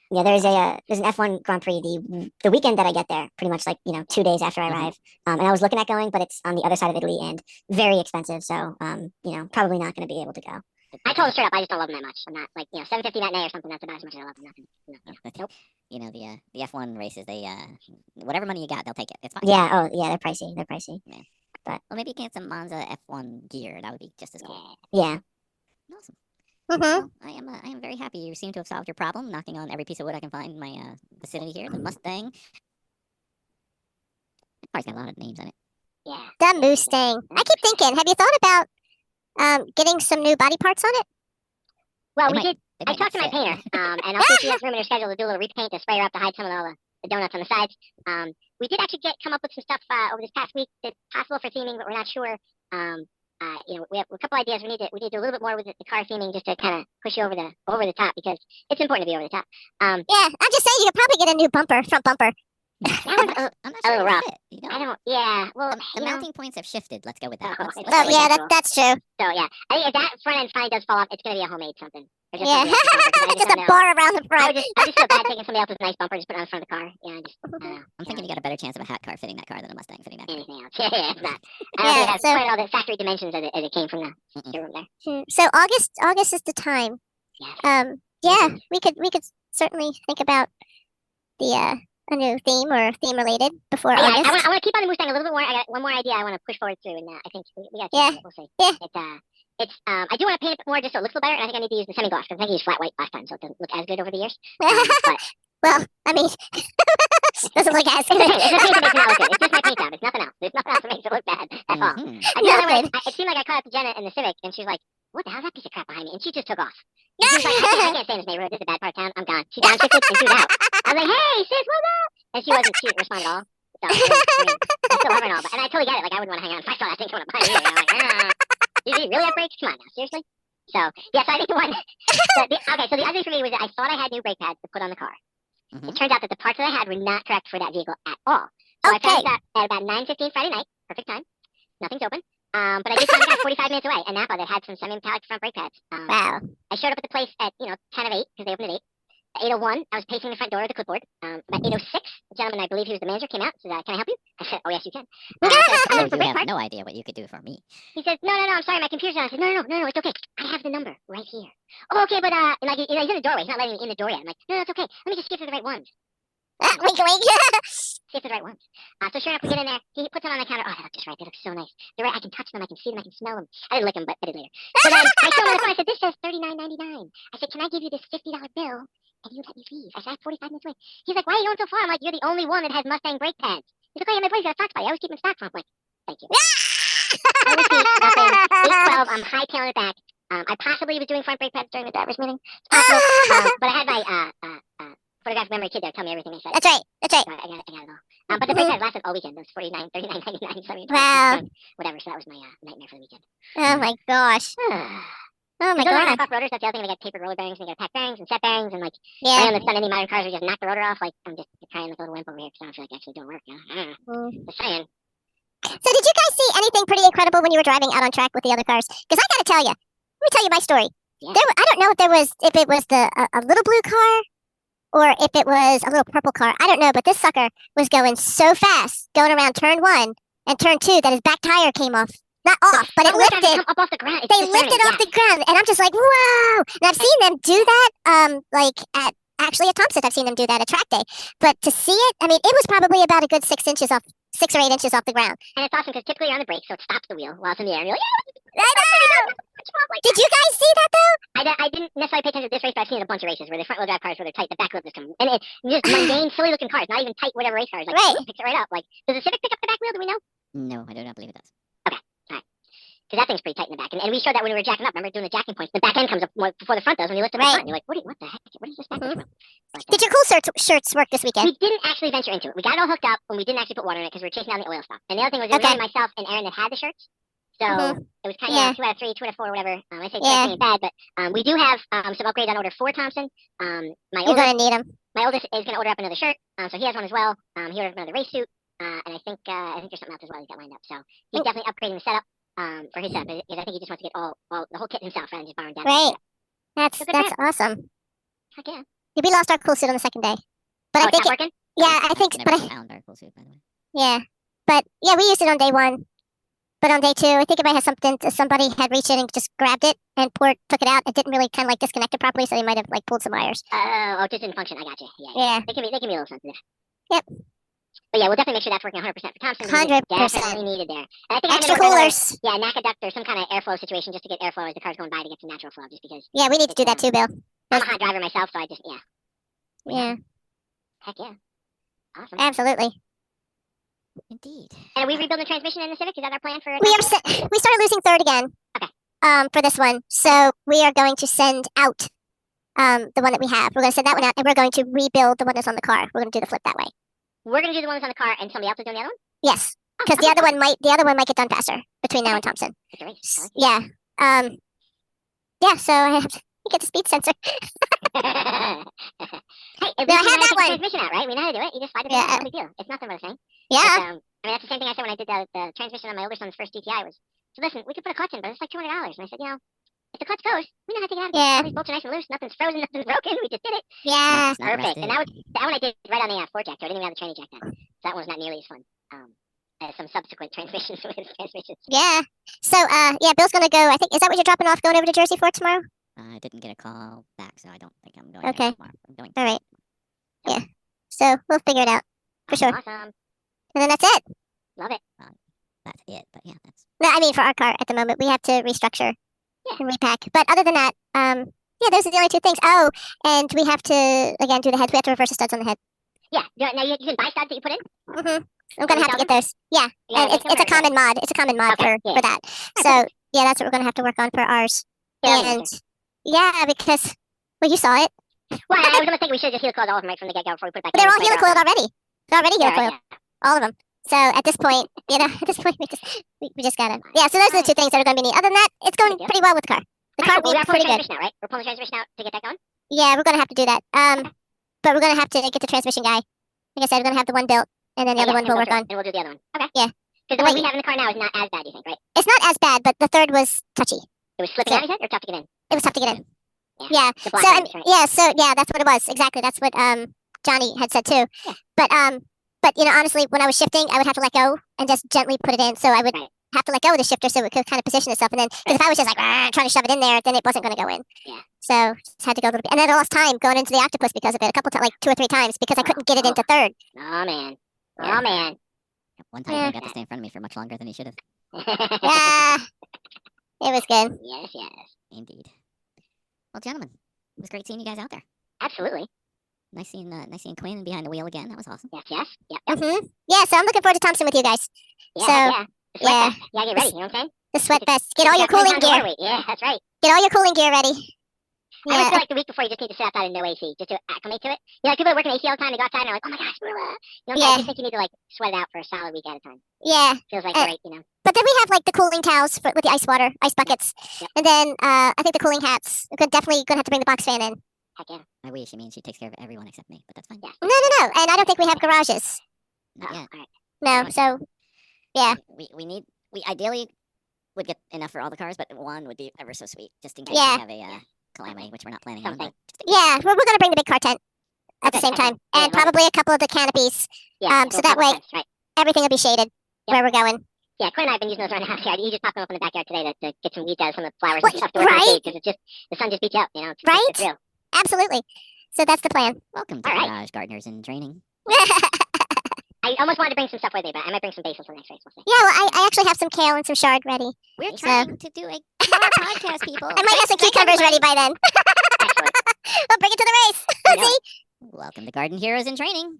Yeah, there's an F1 Grand Prix the weekend that I get there, pretty much like 2 days after I Mhm. arrive. And I was looking at going, but it's on the other side of Italy and very expensive. So probably not going to be able to go. I told him straight up, I just don't love him that much. I'm not like 750 matinee or something. That's about as much as I love him. Nothing. Nope. You know, the F1 races, they whatever money you got, they'll take it. It's fine. Yeah. Oh, yeah. They're pricey. They're pricey. Well, maybe you can get some Monza F1 gear. That would be just as cool. Yeah. Awesome. Mhm. Well, I am very happy. You seem to have solved your problem, knocking on every piece of wood I can find in my vicinity here. The MooStang. That car's got a lot of names on it. Yeah. The MooStang. I keep thinking, have you thought about getting some new body parts on it? Well, They we might- did. they I might talked to not my fit. painter, and I'll see if she has room in her schedule to do a little repaint to spray her up to hide some of all the donuts on the sides. We did actually come up with some stuff over this past week that's possible for theming, but we're not sure. We have a couple ideas. We need to do a little bit more with the car theming just to kind of push you over the top because it's important to be over the top. Yeah, I'm just saying you could probably get a new front bumper. That was I'm not a sure little it'll rough. fit, you know? I don't. Yeah. Well, The mounting points have shifted. Let's go with that. Oh, Let's it's go Oh with yeah, that. that's true. So yeah, I think if that front end finally does fall off, it's gonna be a homemade something. Or Yeah, something extra bumper, 'cause I just don't a know. bar around the I front. just feel bad taking somebody else's nice bumper, just put it on the front of the car. Yeah, I don't know. I'm thinking you got a better chance of a hat car fitting that car than a Mustang fitting that car. Anything else? Yeah, it's not. I don't Yeah, think it has so- quite all the factory dimensions as it came from the Mm-mm. showroom there. So August is the time. Yes. Yeah, we could certainly think about the a new theme or theme related before Yeah, August. I want to keep on the MooStang a little bit more. I got one more idea I want to push forward through, and I think we got. Yeah. We'll see. Yeah. I do want to paint it more just so it looks a little better, and I think I need to use the semi-gloss because I think I used flat white last time, so it doesn't look as good over the years. But Well, I mean, doesn't look as it's the good. paint. It's the paint that makes it not look good. It's just my paint job. It's nothing else. There's nothing else that makes it look bad. That's all. Mhm. I did that when Nothing. it seemed like I caught up to Jenna in the Civic, and she was like, "What the hell's that piece of crap behind me?" And she just took off. And she was like, I can't stay in this neighborhood. This is a bad part of town. I'm gone. She downshifted and threw it out. I was like, "Hey, sis, what's up?" And she didn't respond at all. So, I still love her and all, and I totally get it. Like, I wouldn't want to hang out if I saw that thing coming up behind me. I'm like, did you really have brakes? Come on now, seriously? So, yeah, so I think the one. So the other thing for me was that I thought I had new brake pads to put on the car. Mhm. It turns out that the parts that I had were not correct for that vehicle at all. So I found that at about 9:15 Friday night, perfect time. Nothing's open. But I did find a guy 45 minutes away in Napa that had some semi-metallic front brake pads. Wow. I showed up at the place at 10 of 8 because they opened at 8. At 8:01, I was pacing the front door with the clipboard. About 8:06, the gentleman, I believe he was the manager, came out and said, "Can I help you?" I said, "Oh yes, you can." I said, "I'm So looking for you brake have parts." no idea what you could do for me. He says, "No, I'm sorry, my computer's on." I said, "No, it's okay. I have the number right here." "Oh, okay, but and like he's in the doorway. He's not letting me in the door yet." I'm like, "No, it's okay. Let me just skip to the right ones." Wink, wink. See if they're the right ones. So sure enough, we get in there. He puts them on the counter. Oh, they look just right. They look so nice. They're right. I can touch them. I can see them. I can smell them. I didn't lick them, but I did later. So then I show him on the phone. I said, "This says $39.99. I said, "Can I give you this $50 bill and you let me leave?" I said, "I have 45 minutes away." He's like, "Why are you going so far?" I'm like, "You're the only one that has Mustang brake pads." He's like, "Oh yeah, my buddy's got a stock spot. I always keep them in stock for him." I'm like, "Thank you." I receipt, nothing. 8:12. I'm hightailing it back. I possibly was doing front brake pads during the driver's meeting. It's possible. But I had my photographic memory kid there tell me everything I said. That's right. That's right. So I got it all. But the brake pads lasted all weekend. Those $39.99. So I mean, Wow. whatever. So that was my nightmare for the weekend. Oh my gosh. Oh my Those are god. knockoff rotors. That's the other thing. They got tapered roller bearings, and they got pack bearings and set bearings, and like Yeah. right on the sun, any modern cars would just knock the rotor off. Like I'm just trying like a little wimp over here because I don't feel like actually doing work. Just saying. So did you guys see anything pretty incredible when you were driving out on track with the other cars? Because I gotta tell you, let me tell you my story. Yeah. I don't know if it was a little blue car or if it was a little purple car. I don't know, but this sucker was going so fast, going around turn 1 and turn 2 that his back tire came off. Not off, but it Front-wheel drive lifted. come up off the ground. It's They disturbing, lifted off the ground, and I'm just like, whoa! And I've seen them do that, like at Thompson. I've seen them do that at track day. But to see it, I mean, it was probably about a good 6 or 8 inches off the ground. And it's awesome because typically you're on the brake, so it stops the wheel while it's in the air. And you're like, I know. Did you guys see that though? I didn't necessarily pay attention to this race, but I've seen it a bunch of races where the front wheel drive cars where they're tight, the back wheel just come, and it's just mundane, silly looking cars, not even tight, whatever race cars. Like, Right. it picks it right up. Like, does the Civic pick up the back wheel? Do we know? No, I do not believe it does. Because that thing's pretty tight in the back, and we showed that when we were jacking up. Remember doing the jacking points? The back end comes up more before the front does when you lift it Right. up front. And you're like, what the heck? What is this back end from? But, Did your cool shirts work this weekend? we didn't actually venture into it. We got it all hooked up, and we didn't actually put water in it because we were chasing down the oil stuff. And the other thing was, it was Okay. only myself and Aaron that had the shirts. So it was kind of Yeah. 2 out of 3, 2 out of 4, whatever. I say Yeah. 2 ain't bad, but we do have some upgrades on order for Thompson. My You're oldest, gonna need them. my oldest is going to order up another shirt, so he has one as well. He ordered another race suit, and I think there's something else as well he's got lined up. So he's definitely upgrading the setup for his setup because I think he just wants to get all the whole kit himself rather than just borrowing down. Right. That's So good for awesome. Heck yeah. We lost our cool suit on the second day, but Oh, I think it's not working? yeah, I think, Never but I, found our cool suit, by the way. yeah, but yeah, we used it on day 1. But on day 2, I think it might have something. Somebody had reached in and just grabbed it, and Port took it out. It didn't really kind of like disconnect it properly, so they might have like pulled some wires. Oh, it just didn't function. I got you. Yeah. Yeah. They can be a little sensitive. Yep. But yeah, we'll definitely make sure that's working 100% for Thompson. 100%. Definitely needed there. And I think Extra I remember, by the way, coolers. yeah, NACA duct or some kind of airflow situation just to get airflow as the car's going by to get some natural flow, just because Yeah, we need to do that too, Bill. I'm a hot driver myself, so I just Yeah, heck yeah, awesome. absolutely. Indeed. And are we rebuilding the transmission in the Civic? Is that our plan for? We started losing third again. Okay. For this one, so we are going to send out the one that we have. We're going to send that one out, and we're going to rebuild the one that's on the car. We're going to do the flip that way. We're gonna do the one that's on the car, and somebody else is doing the other one. Yes, Oh, because the other one might get done faster between now and Thompson. It's a race. I like Yeah. Yeah. So I have to get the speed sensor. Hey, at No, I least you have know how to that get the one. transmission out, right? We know how to do it. You just slide it in. Yeah. No big deal. It's nothing but a thing. Yeah. But, I mean, that's the same thing I said when I did the transmission on my older son's first GTI was, so listen, we could put a clutch in, but it's like $200. And I said, if the clutch goes, we know how to take it out. Yeah. All these bolts are nice and loose. Nothing's frozen. Nothing's broken. We just did it. Yeah. It's not Perfect. rusted. And that one I did right on the 4 jack, so I didn't even have the tranny jack then. So that one was not nearly as fun as some subsequent transmissions with transmissions. Yeah. So yeah, Bill's gonna go. I think is that what you're dropping off, going over to Jersey for tomorrow? I didn't get a call back, so I don't think I'm going Okay. there tomorrow. I'm going All right. Yeah. So we'll figure it out for sure. Awesome. And then that's it. Love it. That's it, but yeah, that's No, I mean for our car at the moment, we have to restructure and repack. But other than that, yeah, those are the only 2 things. Oh, and we have to again do the heads. We have to reverse the studs on the head. Yeah. Now you can buy studs that you put in. Mm-hmm. I'm gonna have to get those. Yeah, Yeah, and they it's come a right, yeah. common mod. It's a common mod Okay, for yeah. that. So yeah, that's what we're gonna have to work on for ours. Yeah, that And makes sense. yeah, because well, you saw it. Well, I was gonna think we should just heel coiled all of them right from the get go before we put it back. But they're in all and play it helicoiled out. already. They're already Yeah, helicoiled, yeah. all of them. So at this point, we just gotta. Yeah. So those are the 2 things that are gonna be neat. Other than that, it's going Good deal. pretty well with the car. The car Alright, well, we being are pulling pretty the good. transmission out, right? We're pulling the transmission out to get that going. Yeah, we're gonna have to do that. But we're gonna have to get the transmission guy. Like I said, we're gonna have the one built, and then the other one and we'll work on. And we'll do the other one. Okay. Yeah. Because the Wait. one we have in the car now is not as bad, you think, right? It's not as bad, but the third was touchy. It was slipping So- out, you said, or tough to get in? It was tough to get in. Yeah. Yeah. The So black I one, mean, right? yeah. So yeah, that's what it was. Exactly. That's what Johnny had said too. Yeah. But you know, honestly, when I was shifting, I would have to let go and just gently put it in. So I would Right. have to let go of the shifter so it could kind of position itself. And then, because if I was just like trying to shove it in there, then it wasn't going to go in. Yeah. So just had to go a little bit, and then I lost time going into the octopus because of it. A couple times, like 2 or 3 times, because I couldn't get it into third. Oh, man. Yeah. Oh, man. one time Yeah. he got to stay in front of me for much longer than he should have. Yeah. It was good. Yes, yes. Indeed. Well, gentlemen, it was great seeing you guys out there. Absolutely. Nice seeing Quinn behind the wheel again. That was awesome. Yes, yes. Yep. Yeah. So I'm looking forward to Thompson with you guys. Yeah, So, heck yeah. The sweat yeah. vest. Yeah, get ready. You know what I'm saying? The sweat vest. Get all your Yeah, 20 cooling pounds of water gear. weight. Yeah, that's right. Get all your cooling gear ready. I always Yeah. feel like the week before you just need to sit outside in no AC just to acclimate to it. You know, like people are working AC all the time, they go outside and they're like, oh my gosh, you know what I'm saying? Yeah. I just think you need to like sweat it out for a solid week at a time. Yeah. Feels like Uh, great, you know. But then we have like the cooling towels with the ice buckets. Yep. And then I think the cooling hats. We're definitely gonna have to bring the box fan in. Heck yeah. I wish. She means she takes care of everyone except me, but that's fine. Yeah. No. And I don't think we have garages. Not yet. All right. No. So yeah. We ideally would get enough for all the cars, but one would be ever so sweet, just in case Yeah. we have a calamity, which we're not planning on. Something. But just in case. Yeah, we're gonna bring the big car tent at the Okay, same okay. time, Yeah, and love it. probably a couple of the canopies. Yeah. So that way- Right. Everything will be shaded where we're going. Yeah, Quinn and I have been using those around the house. Yeah, you just pop them up in the backyard today to get some weeds out of some of the flowers What, and stuff to work on the right? shade, because it's just the sun just beats you up. You know, it's Right? real. Absolutely. So that's the plan. Welcome to All right. Garage Gardeners in Training. I almost wanted to bring some stuff with me, but I might bring some basil for the next race. We'll see. Yeah, well, I actually have some kale and some chard ready. We're So- trying to do a car podcast, people. I might have some cucumbers ready by then. Excellent. I'll bring it to the race. I know. See? Welcome to Garden Heroes in Training.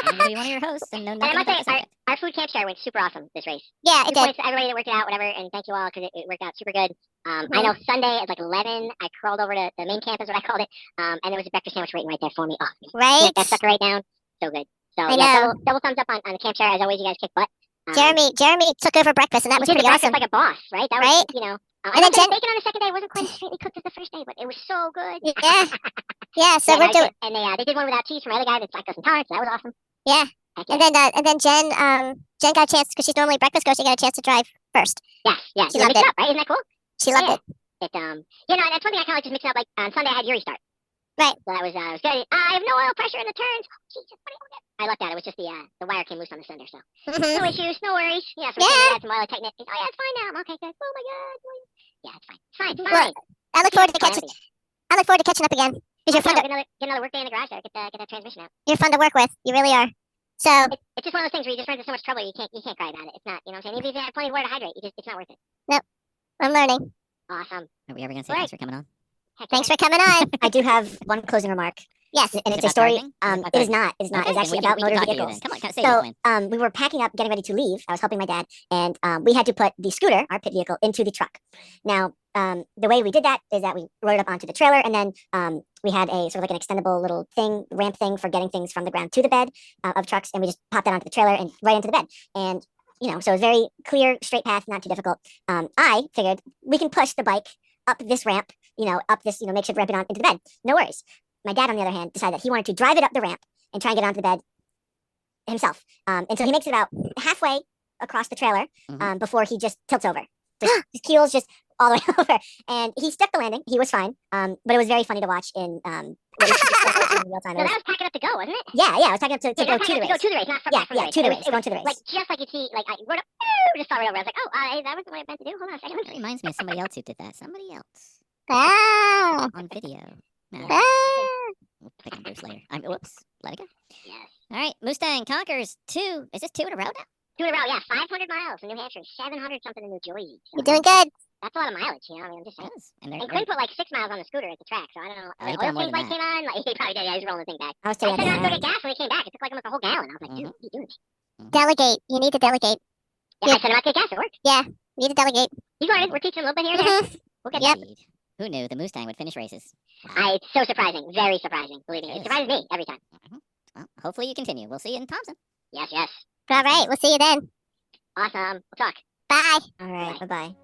I'm gonna be one of your hosts and know And I nothing must about the say, subject. our food camp share went super awesome this race. Yeah, it 2 did. points to everybody that worked it out, whatever, and thank you all because it worked out super good. I know Sunday at like 11, I crawled over to the main camp, is what I called it, and there was a breakfast sandwich waiting right there for me. Oh, Right? get that sucker right down. So good. So I yeah, know. double thumbs up on the camp share. As always, you guys kick butt. Jeremy took over breakfast, and that he was did the pretty breakfast awesome. like a boss, right? That Right? was, you know. And I then thought the Jen- bacon on the second day wasn't quite as straightly cooked as the first day, but it was so good. Yeah. Yeah, so Yeah, we're nice. doing. And they did one without cheese from my other guy that's lactose intolerant, so that was awesome. Yeah. Heck yeah. And then Jen got a chance because she's normally a breakfast girl. She got a chance to drive first. Yes, She yeah, loved mix it. up, right? Isn't that cool? She loved Yeah. it. You know, that's one thing I kind of like just mixing up. Like on Sunday, I had Yuri start. Right. So that was good. I have no oil pressure in the turns. Oh, Jesus, what do you get? I lucked out. It was just the wire came loose on the sender, so no issues, no worries. Yeah, so we're Yeah. add some oil, tighten it. Oh yeah, it's fine now. I'm okay, good. Oh my god. Yeah, it's fine. It's fine. It's Well, fine. I look forward to Calamity. catching up again. Because you're fun Yeah, to get another work day in the garage there. Get that transmission out. you're fun to work with. You really are. So It's just one of those things where you just run into so much trouble you can't cry about it. It's not, you know what I'm saying? Even if you have plenty of water to hydrate, it's not worth it. I'm learning. Awesome. Are we ever gonna say Right. thanks for coming on? Heck Thanks yeah. for coming on. I do have one closing remark, Yes. and Is it's it a story. about gardening? It is not. It's not. Okay, It's then actually we can about motor talk to you then. vehicles. Come on, say it, So Quinn. we were packing up, getting ready to leave. I was helping my dad, and we had to put the scooter, our pit vehicle, into the truck. Now, the way we did that is that we rode it up onto the trailer, and then we had a sort of like an extendable little thing, ramp thing for getting things from the ground to the bed of trucks, and we just popped that onto the trailer and right into the bed. And you know, so it's very clear, straight path, not too difficult. I figured we can push the bike up this ramp, up this, makeshift ramp and on into the bed. No worries. My dad, on the other hand, decided that he wanted to drive it up the ramp and try and get onto the bed himself. And so he makes it about halfway across the trailer before he just tilts over. His keels just all the way over. And he stuck the landing. He was fine. But it was very funny to watch in real time. So that was packing up to go, wasn't it? Yeah, I was packing up to Yeah, go that was to the packing up race. to go to the race, not from, Yeah, from the yeah, race. to the It was- race, it going was to the race. Like just like you see, like I rode up, just saw right over. I was like, that wasn't what I meant to do. Hold on a second. That reminds me of somebody else who did that. Somebody else Ah. on video. No, Ah. we'll pick on Bruce later. Whoops. Let it go. Yes. All right, MooStang conquers 2. Is this 2 in a row now? 2 in a row, yeah. 500 miles in New Hampshire, 700 something in New Jersey. So You're doing good. that's a lot of mileage, you know. I mean, I'm just saying. Yes. And And Quinn put like 6 miles on the scooter at the track, so I don't know. Oh, he put Oil on more change than light came on. Like he probably did. Yeah, he was rolling the thing back. I was I taking said I was going to it. get gas when he came back. It took like almost a whole gallon. I was like, dude, what are you doing? Delegate. You need to delegate. Yeah, I said I'm not taking gas. It worked. You need to delegate. He's learning. We're teaching a little bit here and there. Mhm. We'll get Yep. there. Indeed. Who knew the MooStang would finish races? It's so surprising. Very surprising. Believe me. It It is. surprises me every time. Well, hopefully you continue. We'll see you in Thompson. Yes, yes. All right. We'll see you then. Awesome. We'll talk. Bye. All right, bye-bye.